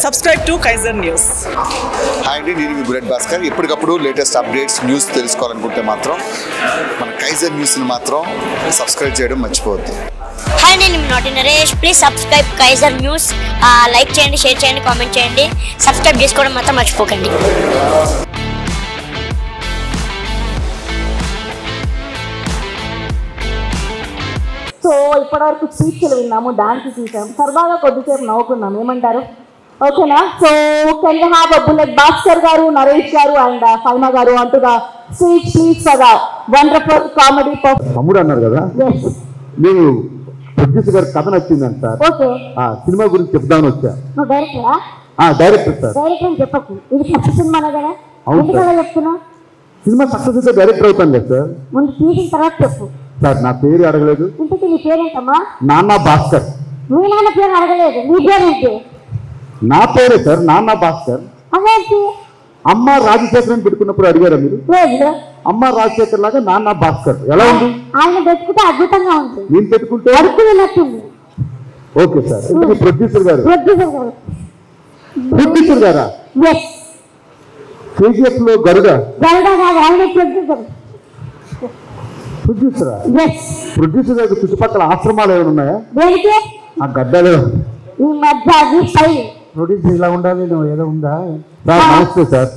subscribe to Kaiser News. Hi అండి, నేను మీ bullet Bhaskar. ఎప్పటికప్పుడు లేటెస్ట్ అప్డేట్స్ న్యూస్ తెలుసుకోవాలనుకుంటే మాత్రం మన కైజర్ న్యూస్ని మాత్రం సబ్స్క్రైబ్ చేయడం మర్చిపోవద్దు. హాయ్, నేను నాటి Naresh. Please subscribe Kaiser News. Like చేయండి, షేర్ చేయండి, కామెంట్ చేయండి. సబ్స్క్రైబ్ చేసుకోవడం మాత్రం మర్చిపోకండి. సో ఇప్పటివరకు స్పీచ్లు విన్నాము, డాన్స్ చూసాము, సరదాగా కొద్దిసేపు నవ్వుకున్నాము. ఏమంటారు? ఓకేనా? So can we have bullet Bhaskar గారు, నరేష్ గారు అండ్ ఫైమా గారు అంటూ the speech please for the wonderful comedy performance. తమ్ముడు అన్నారు కదా, నేను ప్రొడ్యూసర్ గారి కథ నచ్చిందంట సార్. ఓకే, సినిమా గురించి చెప్దామని వచ్చా. డైరెక్టరా? Director sir. డైరెక్టర్ అని చెప్పకు, ఇది ఫస్ట్ సినిమానే కదా. అవును ఎందుకలా చెప్తున్నా? సినిమా సక్సెస్ అయితే డైరెక్టర్ అవుతాను కదా సార్. ముందు తీసిన తర్వాత చెప్పు. సార్ నా పేరు అడగలేదు. ఇంతకీ నీ పేరేంటమ్మా? నాన్న భాస్కర్. మీ నాన్న పేరు అడగలేదు, నీ పేరేంటి? నా పేరే సార్, నాన్న భాస్కర్. అదేంటి? అమ్మ రాజశేఖర్ అని పెట్టుకున్నప్పుడు అడిగారా మీరు? లేదు. అమ్మ రాజశేఖర్ లాగా నాన్న భాస్కర్ ఎలా ఉంది? ఆయన పెట్టుకుంటే అద్భుతంగా ఉంది. నేను పెట్టుకుంటే అడుక్కున్నట్టుంది. Okay sir. ఇంతకీ ప్రొడ్యూసర్ గారు? ప్రొడ్యూసర్ గారు. ప్రొడ్యూసర్ గారా? ఎస్. కేజీఎఫ్ లో గరుడ కాదు, ఆయన ప్రొడ్యూసర్. ప్రొడ్యూసరా? ఎస్. ప్రొడ్యూసర్ గారు చుట్టుపక్కల ఆశ్రమాలు ఏమైనా ఉన్నాయా? దేనికి? ఆ గడ్డలే ఈ మధ్య అది పై ప్రొడ్యూసర్ ఇలా ఉండాలి, నువ్వు ఏదో ఉందా సార్? నమస్తే సార్,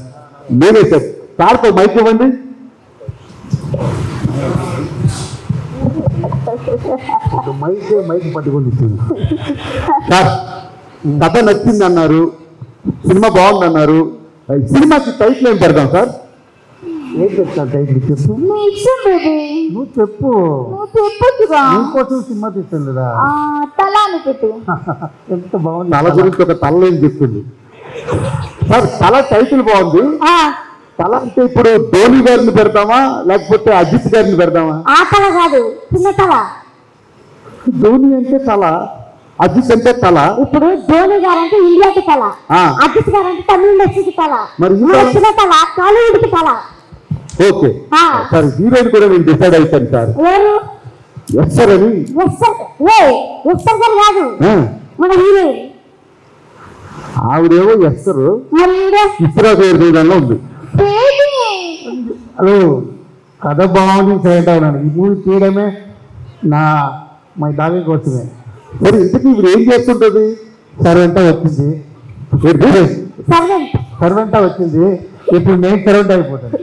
నేనే సార్. సార్తో మైక్ ఇవ్వండి. మైక్ పట్టుకొని సార్, కథ నచ్చింది అన్నారు, సినిమా బాగుంది అన్నారు. సినిమాకి టైటిల్ ఏం పెడదాం సార్? ఏం చెప్తాను టైటిల్? చెప్పు. నువ్వు చెప్పు. నీకోసం సినిమా తీస్తాను కదా. తలాని పెట్టి ఎంత బాగుంది. తల గురించి ఒక తల ఏం చెప్పింది సార్. తల టైటిల్ బాగుంది. తల అంటే ఇప్పుడు ధోని గారిని పెడతామా లేకపోతే అజిత్ గారిని పెడదామా? ఆ తల కాదు, చిన్న తల. ధోని అంటే తల, అజిత్ అంటే తల. ఇప్పుడు ధోని గారు అంటే ఇండియాకి తల, అజిత్ గారు అంటే తమిళ ఇండస్ట్రీకి తల, మరి చిన్న తల టాలీవుడ్కి తల. Okay sir. హీరోయిన్ కూడా నేను డిసైడ్ అయితాను సార్. ఎవరు? ఎస్ఆర్ అని. ఎస్ఆర్ గారు కాదు, మన హీరోయిన్. ఆవిడేమో ఎస్ఆర్, ఇస్రా పేరులో ఉంది. హలో, కథ బాగుంది సైడ్ అవునాను. ఈ మూవీ తీయడమే మా దాని కోసమే. మరి ఇంతకీ ఇప్పుడు ఏం చేస్తుంటది? సర్వెంటా వచ్చింది. సర్వెంటా వచ్చింది. ఇప్పుడు నేను సర్వెంట్ అయిపోతాను.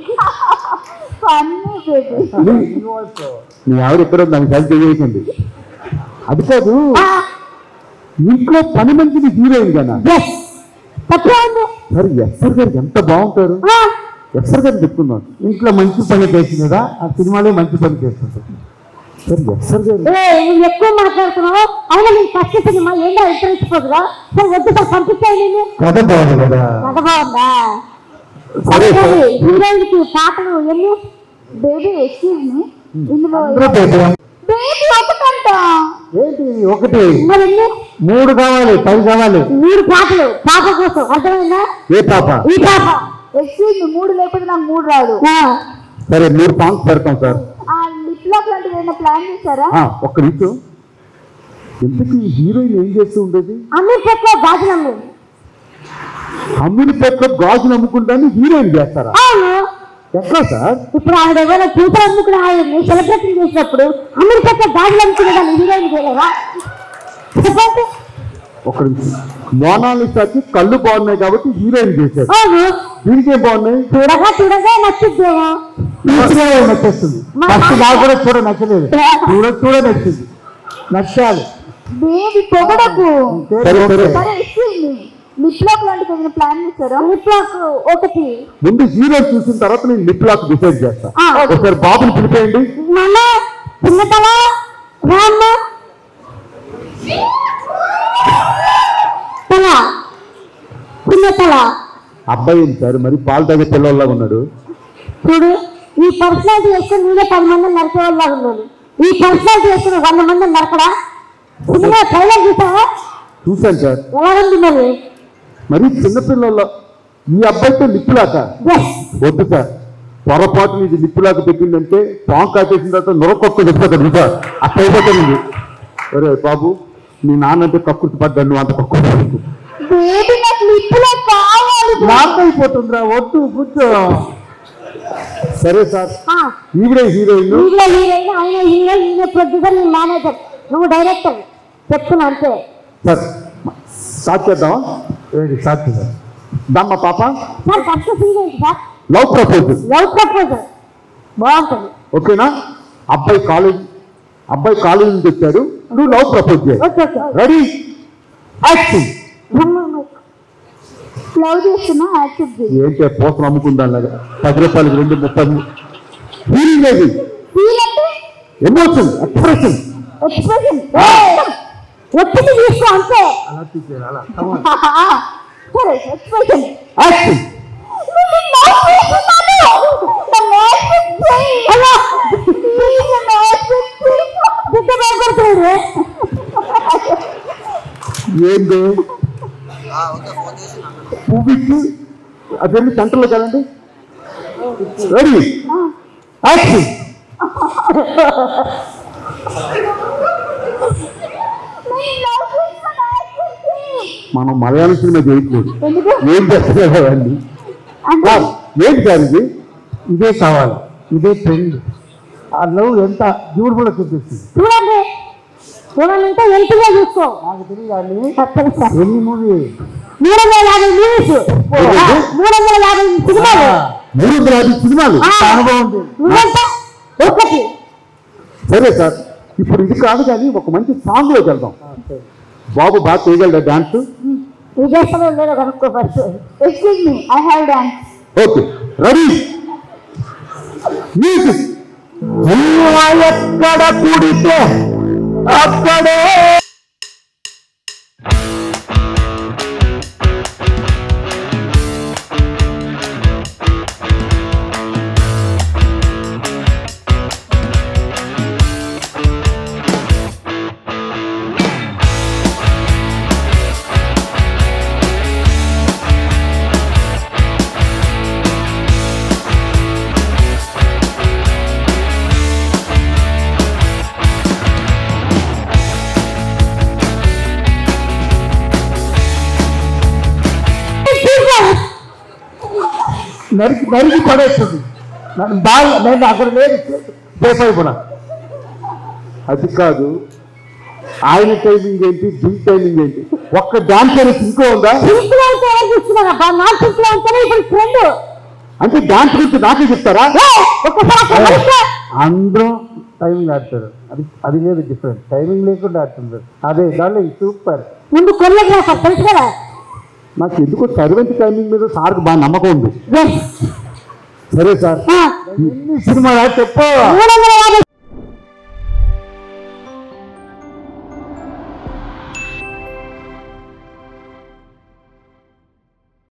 నీ ఆవిడ ఎక్కడో దానికి హెల్ప్ చేయకండి. అది కాదు, ఇంట్లో పని మంచిది హీరోయిన్ కదా. సరే, ఎస్ఆర్ గారు ఎంత బాగుంటారు. ఎస్ఆర్ గారు చెప్తున్నాను, ఇంట్లో మంచి పని చేసింది కదా, ఆ సినిమాలో మంచి పని చేస్తుంటారు. సరే, ఎస్ఆర్ గారు ఎక్కువ మాట్లాడుతున్నావు. అయినా నేను ఫస్ట్ సినిమా ఏంటో ఇంటరెస్ట్పోదురా. సరే వద్దు సార్, పంపించాయి. కథ బాగుంది కదా. కథ బాగుందా? సరే, హీరోయిన్ కి పాటలు ఎన్ని? బేబీ ఎక్స్క్యూజ్ మీ, ఇందులో బేబీ ఒకటంట. ఏంటి ఒకటి? మరి 3 కావాలి, 10 కావాలి. 3 పాటలు పాప కోసం, అర్థమైందా? ఏ పాప? ఈ పాప. ఎక్స్క్యూజ్ మీ, 3 లేకపోతే నాకు 3 రాదు. సరే, 3 సాంగ్స్ పెడతాం సార్. లిప్ లాక్ లాంటివి ఏమైనా ప్లాన్ చేశారా? ఒక్క నిమిషం. ఎందుకు ఈ హీరోయిన్ ఏం చేస్తూ ఉండేది? అమీర్పేటలో గాజులు అమ్మేది. అమీర్పేటలో గాజులు అమ్ముకుంటాను హీరోయిన్ చేస్తారా? అవును. ఎట్లా సార్? ఇప్పుడు ఆవిడ ఎవరైనా కూతురు అమ్ముకుని ఆవిడని సెలబ్రేషన్ చేసినప్పుడు అమీర్పేటలో గాజులు అమ్ముకునేదాన్ని హీరోయిన్ చేయలేదా? చెప్పండి. ఒక నిమిషం. మోనాలిసాకి కళ్ళు బాగున్నాయి కాబట్టి హీరోయిన్ చేశారు. అవును. దీనికే బాగున్నాయి. చూడగా నచ్చుద్దేమో. నచ్చేస్తుంది. ఫస్ట్ నాకు కూడా చూడ నచ్చలేదు, చూడ నచ్చింది. నచ్చాలి. బేబీ పొగడకు. లిప్ లాక్ లాంటిది ప్లాన్ చేశారా? లిప్ లాక్ ఒకటి. ముందు హీరో చూసిన తర్వాత నేను లిప్ లాక్ డిసైడ్ చేస్తా. ఒకసారి బాబుని పిలిపేయండి. చిన్నతల రామ్మ తల, చిన్నతల. అబ్బాయి ఏంటి సార్ మరి పాలు తాగే పిల్లల్లాగా ఉన్నాడు? చూడు, ఈ పర్సనాలిటీ వేస్తే నేనే 10 మందిని నరికేవాళ్ళగా ఉన్నాను. ఈ పర్సనాలిటీ వేస్తే 100 మందిని నరకడా? సినిమా ట్రైలర్ చూసావా? చూశాను సార్. ఎలా ఉంది మరి? మరి చిన్నపిల్లల్లో ఈ అబ్బాయితో లిప్పులాక వద్దు సార్. పొరపాటు ఇది లిప్పులాక పెట్టిందంటే పాము కాటేసిన తర్వాత నొరకొక్క చెప్తాడు సార్. అట్లా అయిపోతుంది. అరే బాబు, మీ నాన్నంటే కక్కుర్తి పడ్డాను, నువ్వు అంత కక్కుర్తి. బేబీ నాకు లిప్పులో కావాలి. లాక్ అయిపోతుందిరా, వద్దు కూర్చో. సరే సార్, ఈవిడే హీరోయిన్, ఆయన హీరో ప్రొడ్యూసర్, నీ మేనేజర్, నువ్వు డైరెక్టర్. చెప్తున్నా అంతే సార్. స్టార్ట్ చేద్దాం. స్టార్ట్ చేద్దాం. దమ్మ పాప. సార్ ఫస్ట్ సీన్ ఏంటి sir? Love proposal. Love proposal బాగుంటుంది. ఓకేనా? అబ్బాయి కాలేజ్ నుంచి వచ్చాడు, నువ్వు లవ్ ప్రపోజ్ చేయాలి. Ready, action. లవ్ చేస్తున్నా యాక్సెప్ట్ చేయి. ఏంటి పోసం అమ్ముకుందా 10 రూపాయలకి 2 30. ఫీలింగ్ ఏది? Emotion, expression. ఒత్తిడి తీసుకో అంతే. సరే ఎక్స్ప్రెషన్, యాక్షన్. ఏంది పువ్వుకి అదేంటి సెంటర్లో కదండి. Ready, action. మనం మలయాళం సినిమా చేయట్లేదు. ఏం చేస్తున్నారు అండి? ఏంటి సార్ ఇది? ఇదే కావాలి, ఇదే ట్రెండ్. ఆ లవ్ ఎంత బ్యూటిఫుల్ చూపిస్తుంది. చూడండి చూడాలంటే ఎంతగా చూసుకో. నాకు తెలియదు ఎన్ని మూవీ 350 మూవీస్, 350 సినిమాలు, 350 సినిమాలు అనుభవం ఉంది. ఒకటి. సరే సార్, ఇప్పుడు ఇది కాదు కానీ ఒక మంచి సాంగ్ లోకి వెళ్దాం. బాబు బాగా చేయగలరా డాన్స్? విదేశంలో లేదో కనుక్కో first. Excuse me, I have dance. Okay, ready, music. ఎక్కడ కూడితే అక్కడే నరికి పడేస్తుంది. నన్ను బాగా నేను అక్కడ లేదు అయిపోయినా. అది కాదు, ఆయన టైమింగ్ ఏంటి, దీని టైమింగ్ ఏంటి? ఒక్క డాన్స్ అనేది ఇంకో ఉందా? అంటే డాన్స్ గురించి నాకే చెప్తారా? అందరూ టైమింగ్ ఆడతారు, అది లేదు డిఫరెంట్. టైమింగ్ లేకుండా ఆడుతున్నారు. అదే దాని సూపర్. ముందు కొరియోగ్రాఫర్ తెలుసు కదా. నాకు ఎందుకో సర్వెంట్ టైమింగ్ మీద సార్కి బాగా నమ్మకం ఉంది. సరే సార్, ఎన్ని సినిమాలు చెప్పు.